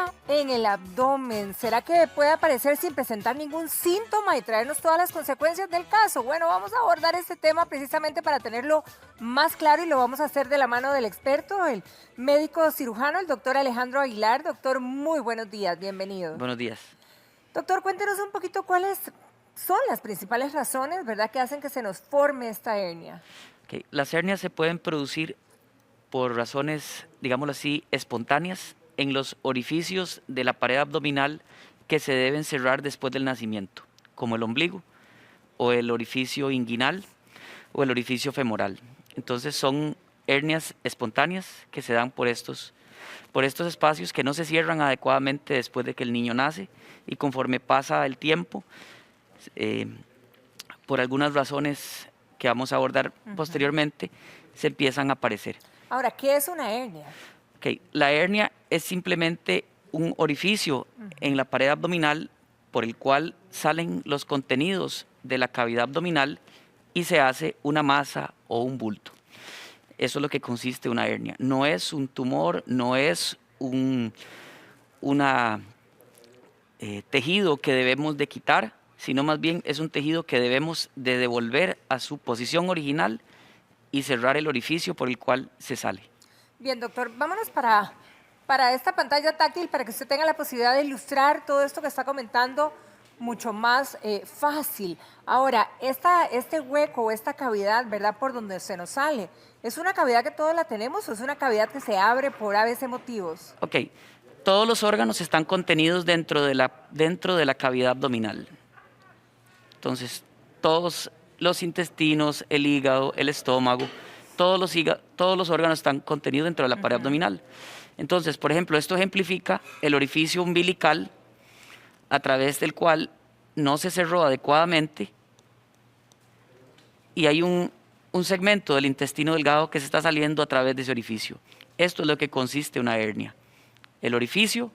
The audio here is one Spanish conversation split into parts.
hernia en el abdomen. ¿Será que puede aparecer sin presentar ningún síntoma y traernos todas las consecuencias del caso? Bueno, vamos a abordar este tema precisamente para tenerlo más claro y lo vamos a hacer de la mano del experto, el médico cirujano, el doctor Alejandro Aguilar. Doctor, muy buenos días, bienvenido. Buenos días. Doctor, cuéntenos un poquito cuáles son las principales razones, ¿verdad?, que hacen que se nos forme esta hernia. Okay. Las hernias se pueden producir por razones, digámoslo así, espontáneas en los orificios de la pared abdominal que se deben cerrar después del nacimiento, como el ombligo o el orificio inguinal o el orificio femoral. Entonces son hernias espontáneas que se dan por estos espacios que no se cierran adecuadamente después de que el niño nace, y conforme pasa el tiempo, por algunas razones que vamos a abordar posteriormente, se empiezan a aparecer. Ahora, ¿qué es una hernia? Okay. La hernia es simplemente un orificio en la pared abdominal por el cual salen los contenidos de la cavidad abdominal y se hace una masa o un bulto. Eso es lo que consiste una hernia. No es un tumor, no es un tejido que debemos de quitar, sino más bien es un tejido que debemos de devolver a su posición original y cerrar el orificio por el cual se sale. Bien, doctor, vámonos para esta pantalla táctil para que usted tenga la posibilidad de ilustrar todo esto que está comentando mucho más fácil. Ahora, este hueco o esta cavidad, ¿verdad?, por donde se nos sale, ¿es una cavidad que todos la tenemos o es una cavidad que se abre por ABC motivos? Ok, todos los órganos están contenidos dentro de la cavidad abdominal. Entonces, todos los intestinos, el hígado, el estómago, todos los órganos están contenidos dentro de la pared abdominal. Entonces, por ejemplo, esto ejemplifica el orificio umbilical a través del cual no se cerró adecuadamente y hay un segmento del intestino delgado que se está saliendo a través de ese orificio. Esto es lo que consiste una hernia, el orificio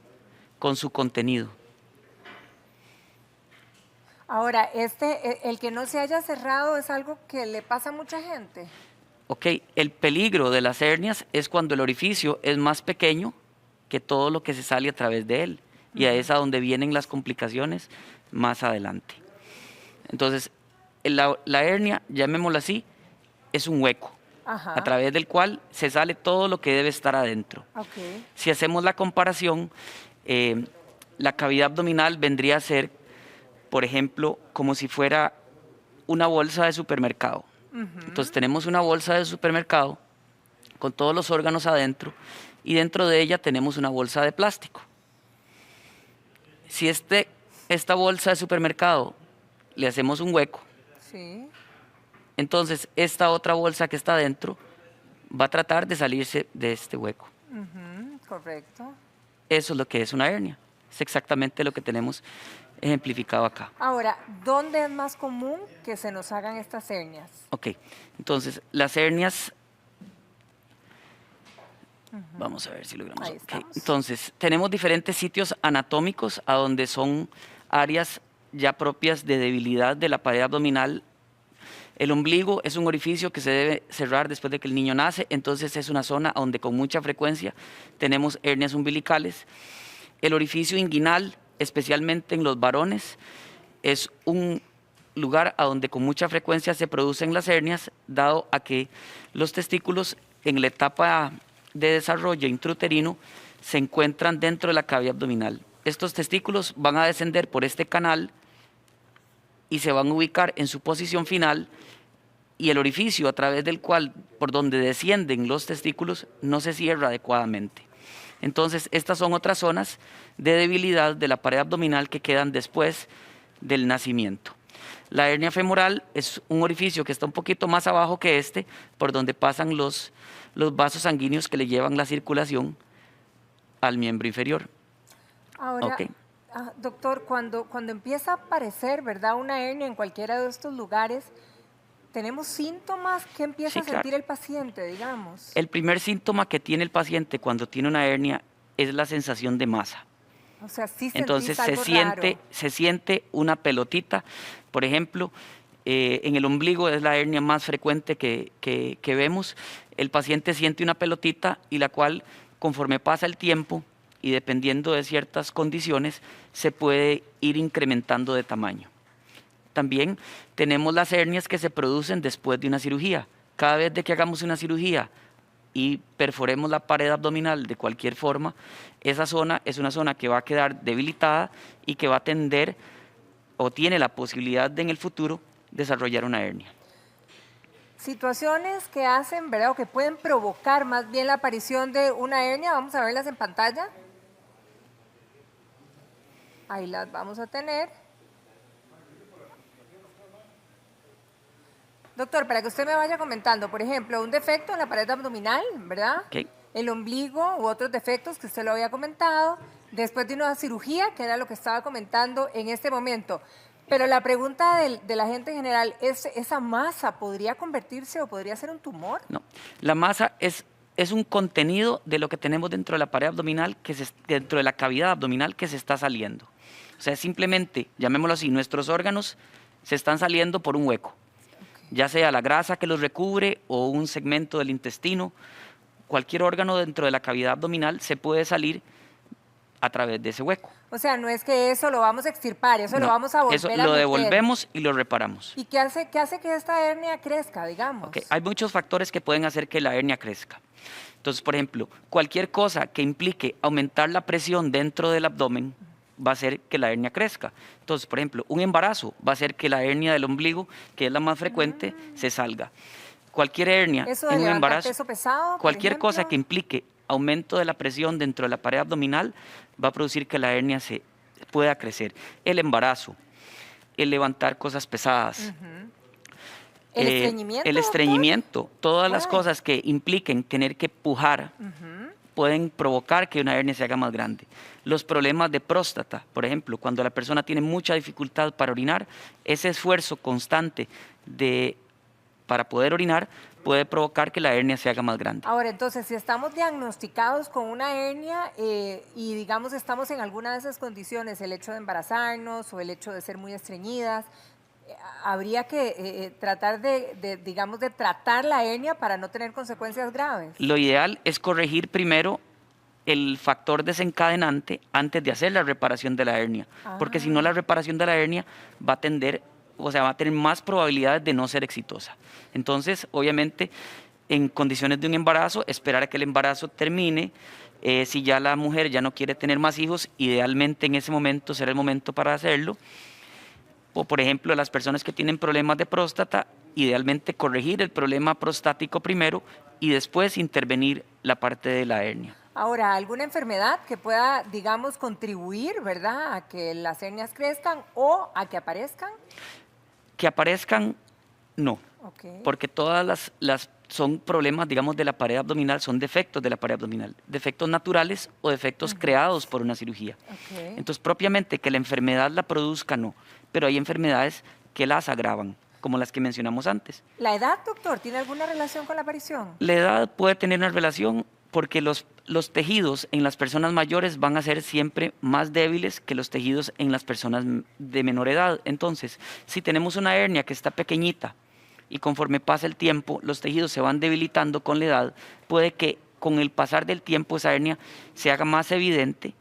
con su contenido. Ahora, el que no se haya cerrado es algo que le pasa a mucha gente. Ok, el peligro de las hernias es cuando el orificio es más pequeño que todo lo que se sale a través de él. Y ahí es a donde vienen las complicaciones más adelante. Entonces, la hernia, llamémosla así, es un hueco a través del cual se sale todo lo que debe estar adentro. Okay. Si hacemos la comparación, la cavidad abdominal vendría a ser, por ejemplo, como si fuera una bolsa de supermercado. Entonces tenemos una bolsa de supermercado con todos los órganos adentro y dentro de ella tenemos una bolsa de plástico. Si esta bolsa de supermercado le hacemos un hueco, sí, entonces esta otra bolsa que está adentro va a tratar de salirse de este hueco. correcto. Eso es lo que es una hernia. Es exactamente lo que tenemos ejemplificado acá. Ahora, ¿dónde es más común que se nos hagan estas hernias? Ok, entonces las hernias, vamos a ver si logramos. Ahí Okay. estamos. Entonces, tenemos diferentes sitios anatómicos a donde son áreas ya propias de debilidad de la pared abdominal. El ombligo es un orificio que se debe cerrar después de que el niño nace, entonces es una zona donde con mucha frecuencia tenemos hernias umbilicales. El orificio inguinal, especialmente en los varones, es un lugar a donde con mucha frecuencia se producen las hernias, dado a que los testículos en la etapa de desarrollo intrauterino se encuentran dentro de la cavidad abdominal. Estos testículos van a descender por este canal y se van a ubicar en su posición final, y el orificio a través del cual, por donde descienden los testículos, no se cierra adecuadamente. Entonces, estas son otras zonas de debilidad de la pared abdominal que quedan después del nacimiento. La hernia femoral es un orificio que está un poquito más abajo que este, por donde pasan los vasos sanguíneos que le llevan la circulación al miembro inferior. Ahora, Okay. Doctor, cuando empieza a aparecer, ¿verdad?, una hernia en cualquiera de estos lugares, ¿tenemos síntomas que empieza a sentir el paciente, digamos? El primer síntoma que tiene el paciente cuando tiene una hernia es la sensación de masa. O sea, sí sentís Entonces algo raro. se siente una pelotita. Por ejemplo, en el ombligo es la hernia más frecuente que vemos. El paciente siente una pelotita y la cual, conforme pasa el tiempo, y dependiendo de ciertas condiciones se puede ir incrementando de tamaño. También tenemos las hernias que se producen después de una cirugía. Cada vez de que hagamos una cirugía y perforemos la pared abdominal de cualquier forma, esa zona es una zona que va a quedar debilitada y que va a tender o tiene la posibilidad de en el futuro desarrollar una hernia. Situaciones que hacen, ¿verdad? O que pueden provocar más bien la aparición de una hernia. Vamos a verlas en pantalla. Ahí las vamos a tener. Doctor, para que usted me vaya comentando, por ejemplo, un defecto en la pared abdominal, ¿verdad? Okay. El ombligo u otros defectos que usted lo había comentado, después de una cirugía, que era lo que estaba comentando en este momento. Pero la pregunta de la gente en general es, ¿esa masa podría convertirse o podría ser un tumor? No, la masa es un contenido de lo que tenemos dentro de la pared abdominal, dentro de la cavidad abdominal que se está saliendo. O sea, simplemente, llamémoslo así, nuestros órganos se están saliendo por un hueco. Ya sea la grasa que los recubre o un segmento del intestino, cualquier órgano dentro de la cavidad abdominal se puede salir a través de ese hueco. O sea, no es que eso lo vamos a extirpar, eso No, lo vamos a volver eso a lo meter. devolvemos y lo reparamos. ¿Y qué hace que esta hernia crezca, digamos? Okay. Hay muchos factores que pueden hacer que la hernia crezca. Entonces, por ejemplo, cualquier cosa que implique aumentar la presión dentro del abdomen va a hacer que la hernia crezca. Entonces, por ejemplo, un embarazo va a hacer que la hernia del ombligo, que es la más frecuente, se salga. Cualquier hernia en un embarazo, peso pesado, cualquier cosa que implique aumento de la presión dentro de la pared abdominal va a producir que la hernia se pueda crecer. El embarazo, el levantar cosas pesadas, ¿el estreñimiento? El estreñimiento, todas las cosas que impliquen tener que pujar, pueden provocar que una hernia se haga más grande. Los problemas de próstata, por ejemplo, cuando la persona tiene mucha dificultad para orinar, ese esfuerzo constante para poder orinar puede provocar que la hernia se haga más grande. Ahora, entonces, si estamos diagnosticados con una hernia y digamos estamos en alguna de esas condiciones, el hecho de embarazarnos o el hecho de ser muy estreñidas, habría que tratar digamos, de tratar la hernia para no tener consecuencias graves. Lo ideal es corregir primero el factor desencadenante antes de hacer la reparación de la hernia, porque si no la reparación de la hernia va a tender, o sea, va a tener más probabilidades de no ser exitosa. Entonces, obviamente, en condiciones de un embarazo, esperar a que el embarazo termine. Si ya la mujer ya no quiere tener más hijos, idealmente en ese momento será el momento para hacerlo. O, por ejemplo, las personas que tienen problemas de próstata, idealmente corregir el problema prostático primero y después intervenir la parte de la hernia. Ahora, ¿alguna enfermedad que pueda, digamos, contribuir, ¿verdad?, a que las hernias crezcan o a que aparezcan? Que aparezcan, no. Okay. Porque todas las son problemas, digamos, de la pared abdominal, son defectos de la pared abdominal, defectos naturales o defectos creados por una cirugía. Okay. Entonces, propiamente que la enfermedad la produzca, no, pero hay enfermedades que las agravan, como las que mencionamos antes. ¿La edad, doctor, tiene alguna relación con la aparición? La edad puede tener una relación porque los tejidos en las personas mayores van a ser siempre más débiles que los tejidos en las personas de menor edad. Entonces, si tenemos una hernia que está pequeñita, y conforme pasa el tiempo, los tejidos se van debilitando con la edad, puede que con el pasar del tiempo esa hernia se haga más evidente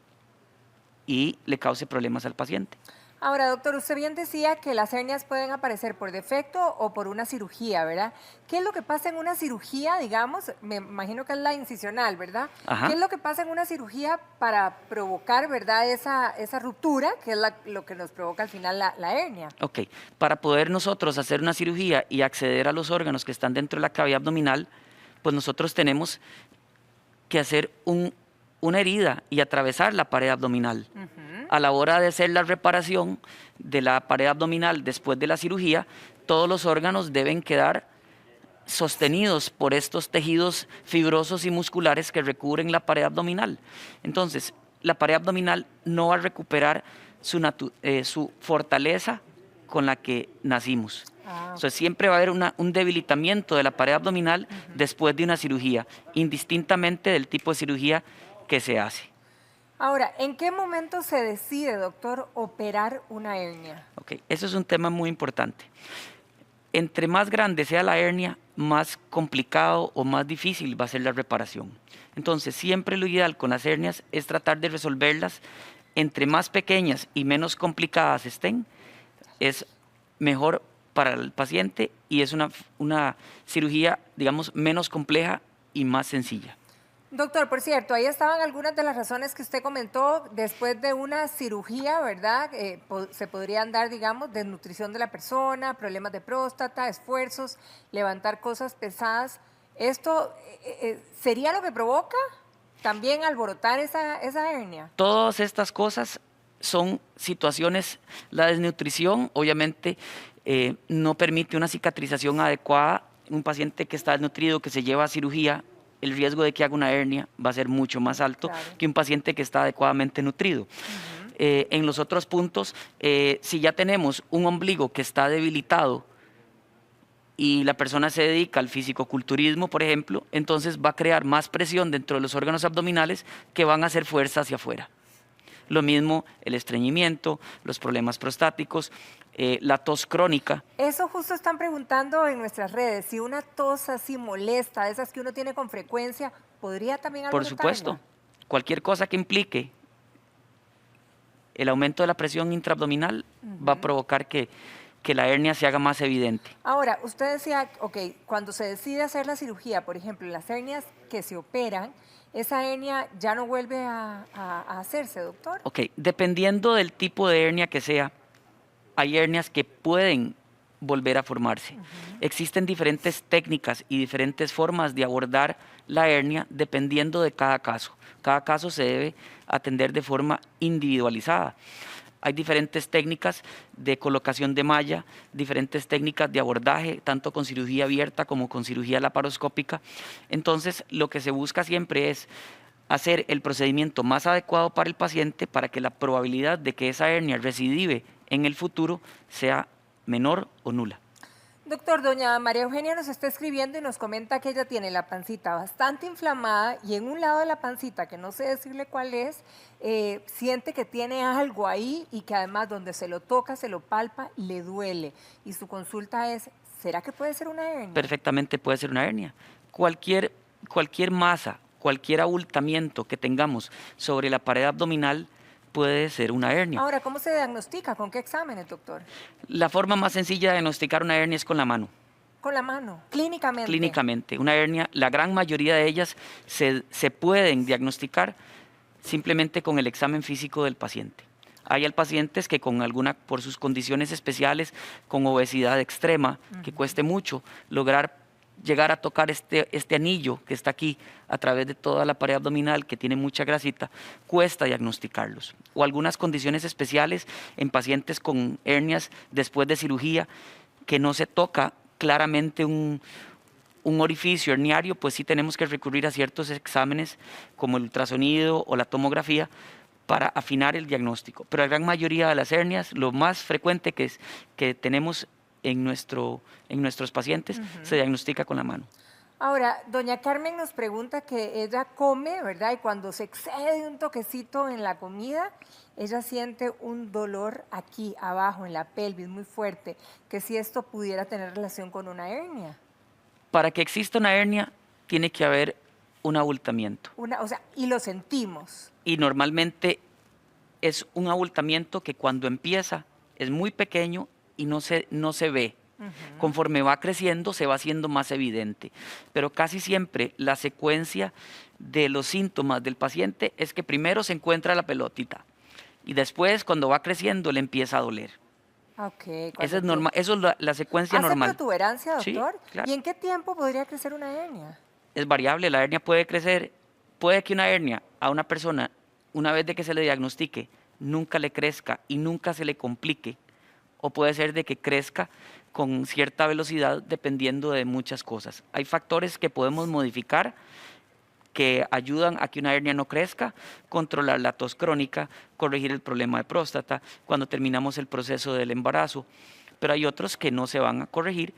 y le cause problemas al paciente. Ahora, doctor, usted bien decía que las hernias pueden aparecer por defecto o por una cirugía, ¿verdad? ¿Qué es lo que pasa en una cirugía, digamos? Me imagino que es la incisional, ¿verdad? Ajá. ¿Qué es lo que pasa en una cirugía para provocar, ¿verdad?, esa ruptura, que es lo que nos provoca al final la hernia? Ok, para poder nosotros hacer una cirugía y acceder a los órganos que están dentro de la cavidad abdominal, pues nosotros tenemos que hacer una herida y atravesar la pared abdominal. A la hora de hacer la reparación de la pared abdominal después de la cirugía, todos los órganos deben quedar sostenidos por estos tejidos fibrosos y musculares que recubren la pared abdominal. Entonces, la pared abdominal no va a recuperar su fortaleza con la que nacimos. O sea, siempre va a haber un debilitamiento de la pared abdominal después de una cirugía, indistintamente del tipo de cirugía que se hace. Ahora, ¿en qué momento se decide, doctor, operar una hernia? Ok, eso es un tema muy importante. Entre más grande sea la hernia, más complicado o más difícil va a ser la reparación. Entonces, siempre lo ideal con las hernias es tratar de resolverlas entre más pequeñas y menos complicadas estén, es mejor para el paciente y es una cirugía, digamos, menos compleja y más sencilla. Doctor, por cierto, ahí estaban algunas de las razones que usted comentó después de una cirugía, ¿verdad? Se podrían dar, digamos, desnutrición de la persona, problemas de próstata, esfuerzos, levantar cosas pesadas. ¿Esto sería lo que provoca también alborotar esa hernia? Todas estas cosas son situaciones, la desnutrición obviamente no permite una cicatrización adecuada. Un paciente que está desnutrido, que se lleva a cirugía, el riesgo de que haga una hernia va a ser mucho más alto que un paciente que está adecuadamente nutrido. En los otros puntos, si ya tenemos un ombligo que está debilitado y la persona se dedica al fisicoculturismo, por ejemplo, entonces va a crear más presión dentro de los órganos abdominales que van a hacer fuerza hacia afuera. Lo mismo el estreñimiento, los problemas prostáticos, la tos crónica. Eso justo están preguntando en nuestras redes, si una tos así molesta, esas que uno tiene con frecuencia, ¿podría también alborotarla? Por supuesto, cualquier cosa que implique el aumento de la presión intraabdominal va a provocar que la hernia se haga más evidente. Ahora, usted decía, ok, cuando se decide hacer la cirugía, por ejemplo, las hernias que se operan, ¿esa hernia ya no vuelve a hacerse, doctor? Ok, dependiendo del tipo de hernia que sea, hay hernias que pueden volver a formarse. Existen diferentes técnicas y diferentes formas de abordar la hernia dependiendo de cada caso. Cada caso se debe atender de forma individualizada. Hay diferentes técnicas de colocación de malla, diferentes técnicas de abordaje, tanto con cirugía abierta como con cirugía laparoscópica. Entonces, lo que se busca siempre es hacer el procedimiento más adecuado para el paciente para que la probabilidad de que esa hernia recidive en el futuro sea menor o nula. Doctor, doña María Eugenia nos está escribiendo y nos comenta que ella tiene la pancita bastante inflamada y en un lado de la pancita, que no sé decirle cuál es, siente que tiene algo ahí y que además donde se lo toca, se lo palpa, le duele. Y su consulta es, ¿será que puede ser una hernia? Perfectamente puede ser una hernia. Cualquier masa, cualquier abultamiento que tengamos sobre la pared abdominal puede ser una hernia. Ahora, ¿cómo se diagnostica? ¿Con qué exámenes, doctor? La forma más sencilla de diagnosticar una hernia es con la mano. Con la mano, clínicamente. Clínicamente. Una hernia, la gran mayoría de ellas se pueden diagnosticar simplemente con el examen físico del paciente. Hay pacientes que por sus condiciones especiales, con obesidad extrema, que cueste mucho llegar a tocar este anillo que está aquí a través de toda la pared abdominal, que tiene mucha grasita, cuesta diagnosticarlos. O algunas condiciones especiales en pacientes con hernias después de cirugía, que no se toca claramente un orificio herniario, pues sí tenemos que recurrir a ciertos exámenes como el ultrasonido o la tomografía para afinar el diagnóstico. Pero la gran mayoría de las hernias, lo más frecuente que tenemos en nuestros pacientes, se diagnostica con la mano. Ahora, doña Carmen nos pregunta que ella come, ¿verdad? Y cuando se excede un toquecito en la comida, ella siente un dolor aquí abajo, en la pelvis, muy fuerte, que si esto pudiera tener relación con una hernia. Para que exista una hernia, tiene que haber un abultamiento. Y lo sentimos. Y normalmente es un abultamiento que cuando empieza es muy pequeño y no se ve. Conforme va creciendo se va haciendo más evidente, pero casi siempre la secuencia de los síntomas del paciente es que primero se encuentra la pelotita y después cuando va creciendo le empieza a doler. Okay, eso es normal, eso es la secuencia normal. ¿Hace protuberancia, doctor? Sí, claro. ¿Y en qué tiempo podría crecer una hernia? Es variable, la hernia puede crecer, puede que una hernia a una persona, una vez de que se le diagnostique, nunca le crezca y nunca se le complique, o puede ser de que crezca con cierta velocidad dependiendo de muchas cosas. Hay factores que podemos modificar que ayudan a que una hernia no crezca, controlar la tos crónica, corregir el problema de próstata cuando terminamos el proceso del embarazo, pero hay otros que no se van a corregir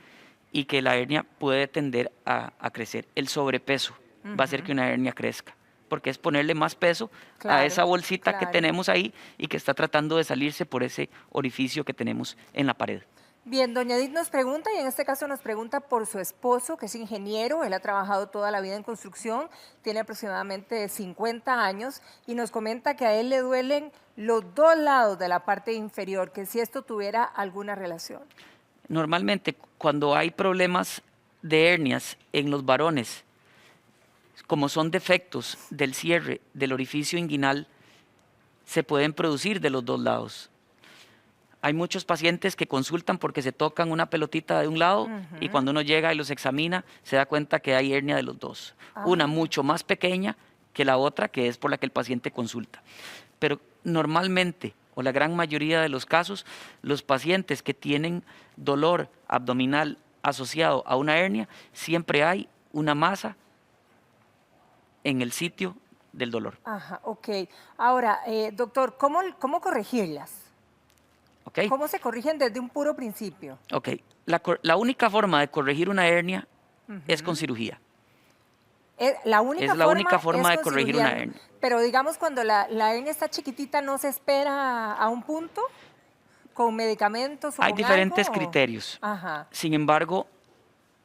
y que la hernia puede tender a crecer. El sobrepeso va a hacer que una hernia crezca, porque es ponerle más peso a esa bolsita que tenemos ahí y que está tratando de salirse por ese orificio que tenemos en la pared. Bien, doña Edith nos pregunta, y en este caso nos pregunta por su esposo, que es ingeniero, él ha trabajado toda la vida en construcción, tiene aproximadamente 50 años, y nos comenta que a él le duelen los dos lados de la parte inferior, que si esto tuviera alguna relación. Normalmente, cuando hay problemas de hernias en los varones, como son defectos del cierre del orificio inguinal, se pueden producir de los dos lados. Hay muchos pacientes que consultan porque se tocan una pelotita de un lado y cuando uno llega y los examina, se da cuenta que hay hernia de los dos. Una mucho más pequeña que la otra, que es por la que el paciente consulta. Pero normalmente, o la gran mayoría de los casos, los pacientes que tienen dolor abdominal asociado a una hernia, siempre hay una masa en el sitio del dolor. Ajá, ok. Ahora, doctor, ¿cómo corregirlas? ¿Okay? ¿Cómo se corrigen desde un puro principio? Ok, la única forma de corregir una hernia es con cirugía. La única Es la única forma es de con corregir cirugía. una hernia. Pero digamos, cuando la hernia está chiquitita, ¿no se espera a un punto con medicamentos o Hay con diferentes algo, o? criterios. Ajá. Sin embargo,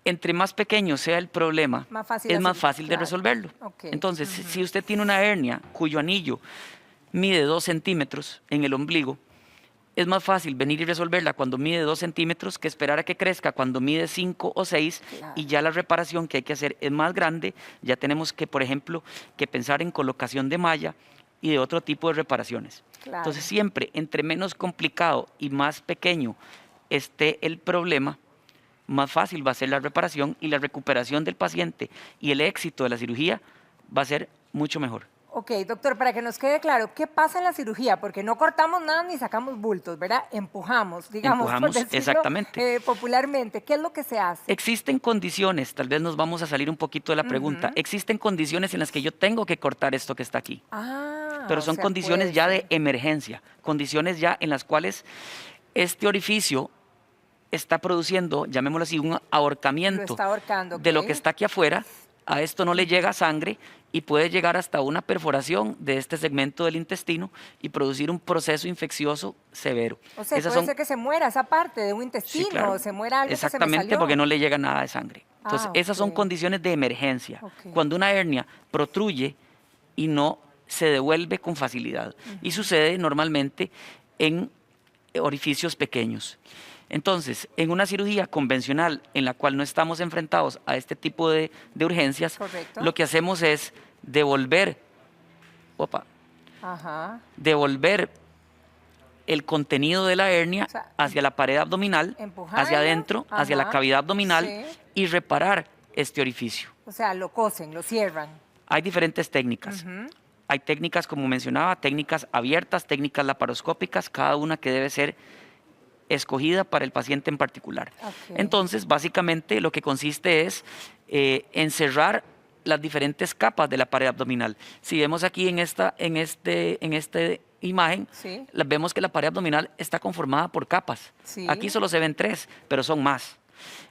entre más pequeño sea el problema, Más fácil es más hacer- fácil de claro. resolverlo. Ok. Entonces, si usted tiene una hernia cuyo anillo mide 2 centímetros en el ombligo, es más fácil venir y resolverla cuando mide 2 centímetros que esperar a que crezca cuando mide 5 o 6 Claro. y ya la reparación que hay que hacer es más grande. Ya tenemos que, por ejemplo, que pensar en colocación de malla y de otro tipo de reparaciones. Claro. Entonces, siempre entre menos complicado y más pequeño esté el problema, más fácil va a ser la reparación y la recuperación del paciente y el éxito de la cirugía va a ser mucho mejor. Ok, doctor, para que nos quede claro, ¿qué pasa en la cirugía? Porque no cortamos nada ni sacamos bultos, ¿verdad? Empujamos, digamos, Empujamos, por decirlo, exactamente. Popularmente. ¿Qué es lo que se hace? Existen condiciones, tal vez nos vamos a salir un poquito de la pregunta, existen condiciones en las que yo tengo que cortar esto que está aquí, pero O son sea, condiciones puede ya ser. de emergencia, condiciones ya en las cuales este orificio está produciendo, llamémoslo así, un Lo ahorcamiento está ahorcando, de lo ok. que está aquí afuera. A esto no le llega sangre y puede llegar hasta una perforación de este segmento del intestino y producir un proceso infeccioso severo. O sea, Esas puede son, ser que se muera esa parte de un sí, intestino, claro, o se muera algo que se me exactamente, salió. porque no le llega nada de sangre. Entonces, esas son ok. condiciones de emergencia. Ok. Cuando una hernia protruye y no se devuelve con facilidad. Y sucede normalmente en orificios pequeños. Entonces, en una cirugía convencional en la cual no estamos enfrentados a este tipo de urgencias, Correcto. lo que hacemos es devolver Ajá. el contenido de la hernia O sea, hacia la pared abdominal, empujarlo, hacia adentro, hacia la ajá, cavidad abdominal sí. y reparar este orificio. O sea, lo cosen, lo cierran. Hay diferentes técnicas. Hay técnicas, como mencionaba, técnicas abiertas, técnicas laparoscópicas, cada una que debe ser escogida para el paciente en particular. Ok. Entonces, básicamente lo que consiste es encerrar las diferentes capas de la pared abdominal. Si vemos aquí en esta imagen, Sí. vemos que la pared abdominal está conformada por capas. Sí. Aquí solo se ven 3, pero son más.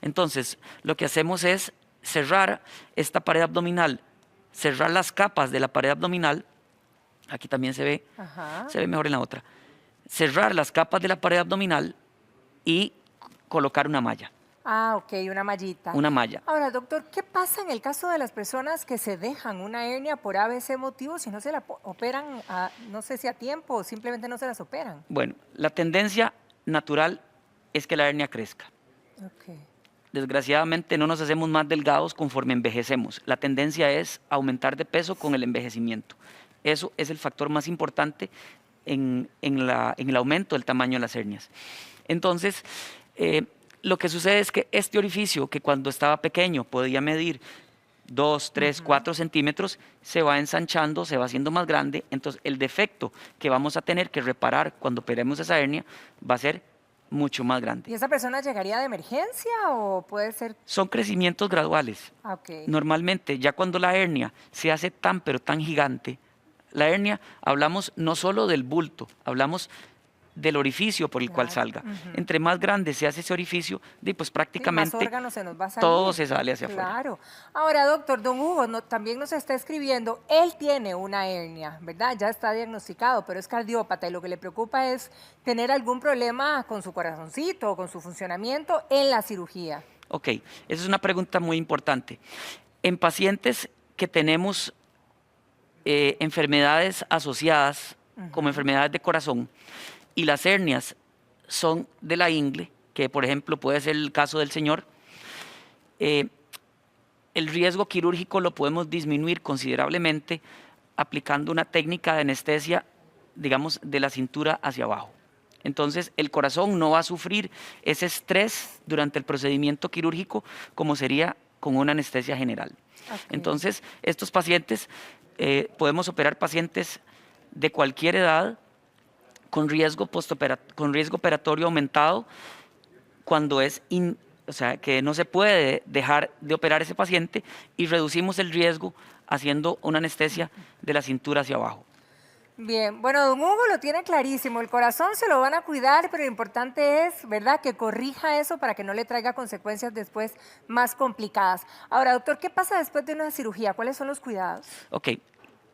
Entonces, lo que hacemos es cerrar esta pared abdominal, cerrar las capas de la pared abdominal. Aquí también se ve mejor en la otra. Cerrar las capas de la pared abdominal y colocar una malla. Ok, una mallita. Una malla. Ahora, doctor, ¿qué pasa en el caso de las personas que se dejan una hernia por ABC motivo si no se la operan, no sé si a tiempo o simplemente no se las operan? Bueno, la tendencia natural es que la hernia crezca. Ok. Desgraciadamente no nos hacemos más delgados conforme envejecemos. La tendencia es aumentar de peso con el envejecimiento. Eso es el factor más importante en el aumento del tamaño de las hernias. Entonces, lo que sucede es que este orificio, que cuando estaba pequeño podía medir 2, 3, 4 centímetros, se va ensanchando, se va haciendo más grande. Entonces, el defecto que vamos a tener que reparar cuando operemos esa hernia va a ser mucho más grande. ¿Y esa persona llegaría de emergencia o puede ser? Son crecimientos graduales. Ok. Normalmente, ya cuando la hernia se hace tan, pero tan gigante, la hernia, hablamos no solo del bulto, hablamos del orificio por el cual salga. Entre más grande se hace ese orificio, pues prácticamente más órganos se nos va a salir. todo se sale hacia afuera. Claro. Ahora, doctor, don Hugo también nos está escribiendo, él tiene una hernia, ¿verdad? Ya está diagnosticado, pero es cardiópata y lo que le preocupa es tener algún problema con su corazoncito o con su funcionamiento en la cirugía. Ok, esa es una pregunta muy importante. En pacientes que tenemos enfermedades asociadas, como enfermedades de corazón, y las hernias son de la ingle, que por ejemplo puede ser el caso del señor, el riesgo quirúrgico lo podemos disminuir considerablemente aplicando una técnica de anestesia, digamos, de la cintura hacia abajo. Entonces, el corazón no va a sufrir ese estrés durante el procedimiento quirúrgico como sería con una anestesia general. Okay. Entonces, estos pacientes, podemos operar pacientes de cualquier edad con riesgo operatorio aumentado cuando o sea, que no se puede dejar de operar ese paciente y reducimos el riesgo haciendo una anestesia de la cintura hacia abajo. Bien, bueno, don Hugo lo tiene clarísimo, el corazón se lo van a cuidar, pero lo importante es, ¿verdad?, que corrija eso para que no le traiga consecuencias después más complicadas. Ahora, doctor, ¿qué pasa después de una cirugía? ¿Cuáles son los cuidados? Ok,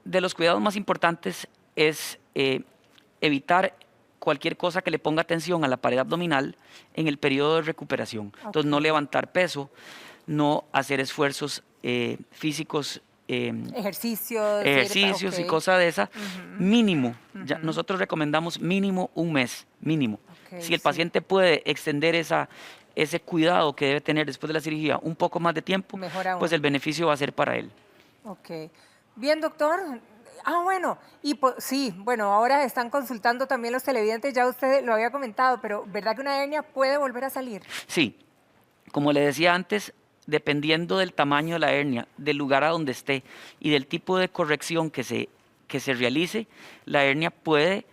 de los cuidados más importantes es evitar cualquier cosa que le ponga tensión a la pared abdominal en el periodo de recuperación. Okay. Entonces, no levantar peso, no hacer esfuerzos físicos, ejercicios okay. Y cosas de esa, mínimo. Ya nosotros recomendamos mínimo un mes, mínimo. Okay, si el paciente puede extender ese cuidado que debe tener después de la cirugía un poco más de tiempo, pues el beneficio va a ser para él. Ok. Bien, doctor. Bueno, y sí, bueno, ahora están consultando también los televidentes, ya usted lo había comentado, pero ¿verdad que una hernia puede volver a salir? Sí, como le decía antes, dependiendo del tamaño de la hernia, del lugar a donde esté y del tipo de corrección que se realice, la hernia puede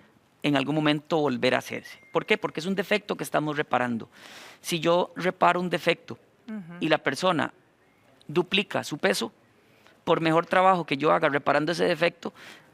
en algún momento volver a hacerse. ¿Por qué? Porque es un defecto que estamos reparando. Si yo reparo un defecto y la persona duplica su peso, por mejor trabajo que yo haga reparando ese defecto,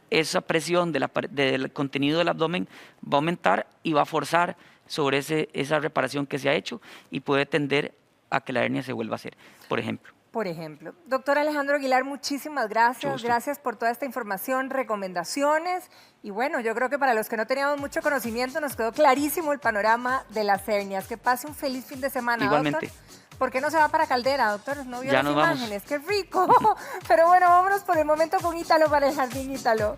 esa presión del contenido del abdomen va a aumentar y va a forzar sobre esa reparación que se ha hecho y puede tender a que la hernia se vuelva a hacer, por ejemplo. Por ejemplo. Doctor Alejandro Aguilar, muchísimas gracias. Gracias por toda esta información, recomendaciones. Y bueno, yo creo que para los que no teníamos mucho conocimiento nos quedó clarísimo el panorama de las hernias. Que pase un feliz fin de semana, igualmente. Doctor. ¿Por qué no se va para Caldera, doctor? No vio ya las imágenes, qué rico. Pero bueno, vámonos por el momento con Ítalo para el Jardín Ítalo.